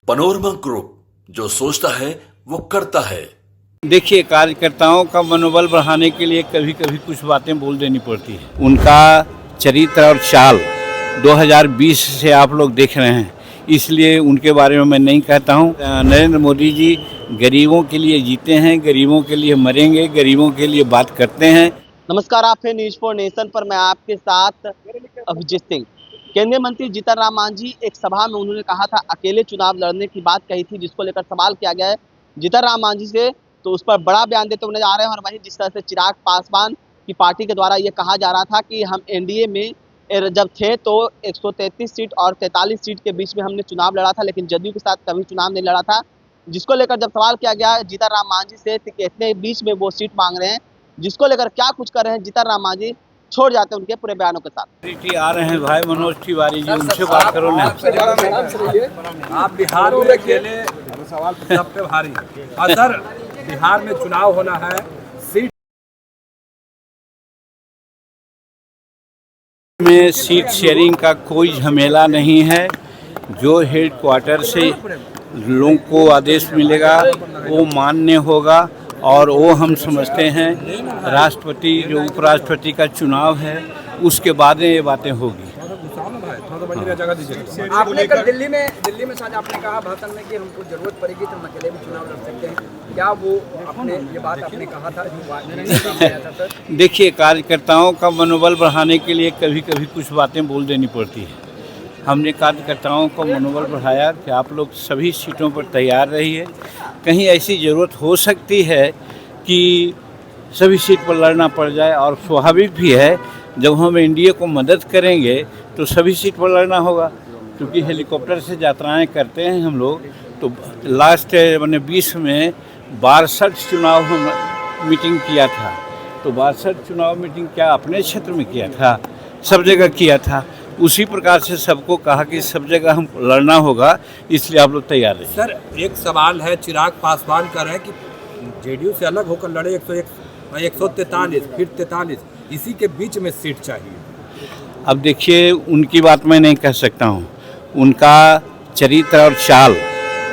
Panorama group, जो सोचता है वो करता है। देखिए, कार्यकर्ताओं का मनोबल बढ़ाने के लिए कभी कभी कुछ बातें बोल देनी पड़ती है। उनका चरित्र और चाल 2020 से आप लोग देख रहे हैं, इसलिए उनके बारे में मैं नहीं कहता हूँ। नरेंद्र मोदी जी गरीबों के लिए जीते हैं, गरीबों के लिए मरेंगे, गरीबों के लिए बात करते हैं। नमस्कार, आप हैं न्यूज़ फॉर नेशन पर। मैं आपके साथ अभिजीत सिंह। केंद्रीय मंत्री जीतन राम मांझी एक सभा में उन्होंने कहा था, अकेले चुनाव लड़ने की बात कही थी, जिसको लेकर सवाल किया गया है जीतन राम मांझी से, तो उस पर बड़ा बयान देते हुए नजर आ रहे हैं। और वहीं जिस तरह से चिराग पासवान की पार्टी के द्वारा ये कहा जा रहा था कि हम एनडीए में जब थे तो 133 सीट और 43 सीट के बीच में हमने चुनाव लड़ा था, लेकिन जदयू के साथ कभी चुनाव नहीं लड़ा था, जिसको लेकर जब सवाल किया गया जीतन राम मांझी से कि इतने बीच में वो सीट मांग रहे हैं, जिसको लेकर क्या कुछ कर रहे हैं जीतन राम मांझी, छोड़ जाते हैं उनके पूरे बयानों के साथ। आ रहे हैं भाई मनोज तिवारी जी, उनसे बात करो ना। आप बिहार में अकेले सवाल सब पे भारी है। अगर बिहार में चुनाव होना है, सीट में सीट शेयरिंग का कोई झमेला नहीं है। जो हेड क्वार्टर से लोगों को आदेश मिलेगा वो मान्य होगा, और वो हम समझते हैं राष्ट्रपति जो उपराष्ट्रपति का चुनाव है उसके बाद ये बातें होगी। आपने कल दिल्ली में शायद आपने कहा भाषण में कि हमको जरूरत पड़ेगी तो हम अकेले भी चुनाव लड़ सकते हैं, क्या वो आपने ये बात आपने कहा था? देखिए, कार्यकर्ताओं का मनोबल बढ़ाने के लिए कभी कभी कुछ बातें बोल देनी पड़ती है। हमने कार्यकर्ताओं को मनोबल बढ़ाया कि आप लोग सभी सीटों पर तैयार रहिए। कहीं ऐसी ज़रूरत हो सकती है कि सभी सीट पर लड़ना पड़ जाए, और स्वाभाविक भी है, जब हम एनडीए को मदद करेंगे तो सभी सीट पर लड़ना होगा, क्योंकि हेलीकॉप्टर से यात्राएं करते हैं हम लोग। तो लास्ट मैंने 20 में 62 चुनाव मीटिंग किया था। तो 62 चुनाव मीटिंग क्या अपने क्षेत्र में किया था, सब जगह किया था। उसी प्रकार से सबको कहा कि सब जगह हम लड़ना होगा, इसलिए आप लोग तैयार रहिए। सर, एक सवाल है, चिराग पासवान कर रहे हैं कि जेडीयू से अलग होकर लड़े 143 फिर 43, इसी के बीच में सीट चाहिए। अब देखिए, उनकी बात मैं नहीं कह सकता हूँ। उनका चरित्र और चाल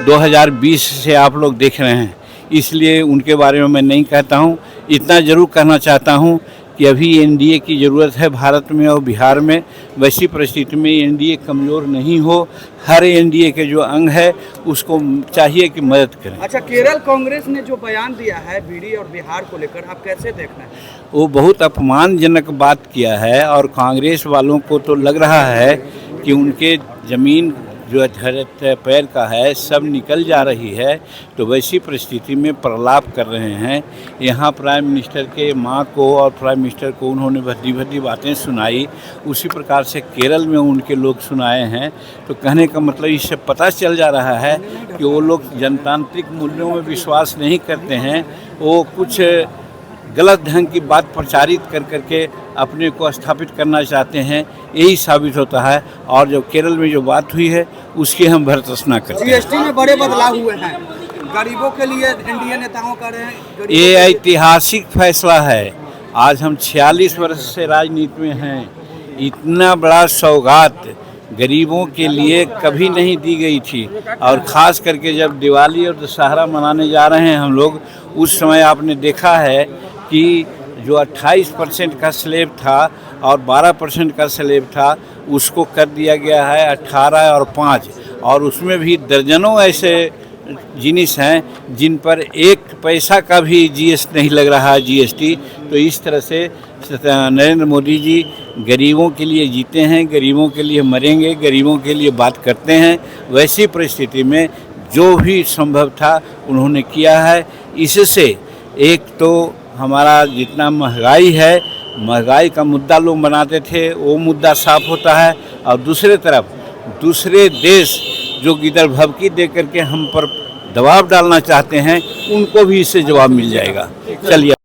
2020 से आप लोग देख रहे हैं, इसलिए उनके बारे में मैं नहीं कहता हूँ। इतना ज़रूर कहना चाहता हूँ कि अभी एनडीए की ज़रूरत है भारत में और बिहार में। वैसी परिस्थिति में एनडीए कमज़ोर नहीं हो, हर एनडीए के जो अंग है उसको चाहिए कि मदद करें। अच्छा, केरल कांग्रेस ने जो बयान दिया है बीडी और बिहार को लेकर, आप कैसे देख रहे हैं? वो बहुत अपमानजनक बात किया है, और कांग्रेस वालों को तो लग रहा है कि उनके ज़मीन जो पैर का है सब निकल जा रही है। तो वैसी परिस्थिति में प्रलाप कर रहे हैं। यहाँ प्राइम मिनिस्टर के माँ को और प्राइम मिनिस्टर को उन्होंने भद्दी भद्दी बातें सुनाई, उसी प्रकार से केरल में उनके लोग सुनाए हैं। तो कहने का मतलब इससे पता चल जा रहा है कि वो लोग जनतांत्रिक मूल्यों में विश्वास नहीं करते हैं। वो कुछ गलत ढंग की बात प्रचारित कर करके अपने को स्थापित करना चाहते हैं, यही साबित होता है। और जो केरल में जो बात हुई है उसकी हम भर्त्सना करते हैं। जीएसटी में बड़े बदलाव हुए हैं, गरीबों के लिए एनडीए नेताओं कर रहे हैं। ये ऐतिहासिक फैसला है। आज हम 46 वर्ष से राजनीति में हैं। इतना बड़ा सौगात गरीबों के लिए कभी नहीं दी गई थी, और ख़ास करके जब दिवाली और दशहरा मनाने जा रहे हैं हम लोग, उस समय आपने देखा है कि जो 28% का स्लैब था और 12% का स्लैब था, उसको कर दिया गया है 18 और 5, और उसमें भी दर्जनों ऐसे जिनिस हैं जिन पर 1 पैसा का भी जीएसटी नहीं लग रहा है, जीएसटी। तो इस तरह से नरेंद्र मोदी जी गरीबों के लिए जीते हैं, गरीबों के लिए मरेंगे, गरीबों के लिए बात करते हैं। वैसी परिस्थिति में जो भी संभव था उन्होंने किया है। इससे एक तो हमारा जितना महंगाई है, महंगाई का मुद्दा लोग बनाते थे, वो मुद्दा साफ होता है। और दूसरे तरफ दूसरे देश जो गिदड़ भभकी दे करके हम पर दबाव डालना चाहते हैं, उनको भी इससे जवाब मिल जाएगा। चलिए।